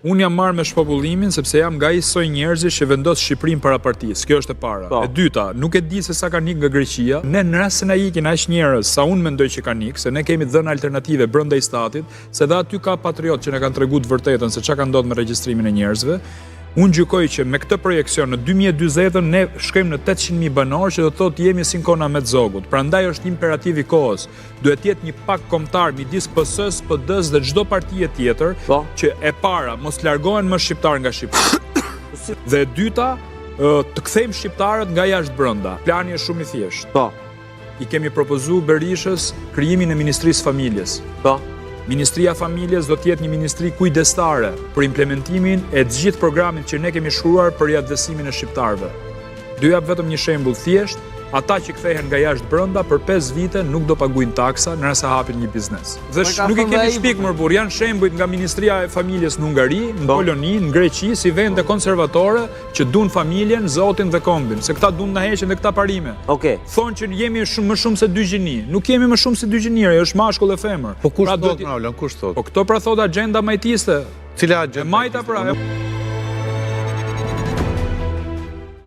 Unë jam marrë me shpopullimin sepse jam nga isoj njerëzish që vendos Shqipërinë para partisë. Kjo është e para. E dyta, nuk e di se sa kanë ikë nga Greqia. Ne në rast se na ikin aq njerëz sa unë mendoj që kanë ikë, se ne kemi dhënë alternative brenda statit, se dhe aty ka patriot që na kanë treguar të vërtetën se çka ka ndodhur me regjistrimin e njerëzve. Unë gjykoj që me këtë projekcion në 2040 ne shkojmë në 800.000 banorë, që do të thotë jemi sinkona me zogut. Prandaj është imperativ i kohës. Duhet jetë një pakt kombëtar midis PS-s, PD-s dhe çdo partie tjetër, që e para mos largohen më shqiptar nga Shqipëria. Dhe e dyta, të kthejmë shqiptarët nga jashtë brenda. Plani është shumë i thjeshtë. I kemi propozuar Berishës krijimin e Ministrisë Familjes. Ministria Familjes do të jetë një ministri kujdestare për implementimin e të gjithë programit që ne kemi shkruar për riaktësimin e shqiptarëve. Do jap vetëm një shembull thjesht, ata që kthehen nga jashtë brenda për 5 vite nuk do paguajnë taksa në rast se hapin një biznes. Dhe nuk i kemi shpik më burr, janë shembuj nga Ministria e Familjes në Hungari, në Poloni, në Greqi, si vende konservatore që duan familjen, zotin dhe kombin, se këta duan na heqin dhe këta parime. Thonë që jemi më shumë se dy gjini. Nuk jemi më shumë se dy gjinire, është mashkull e femër. Po kush thot, Maulon, kush thot? Po këto pra thot agjenda majtiste. Cila agjenda? Majta pra.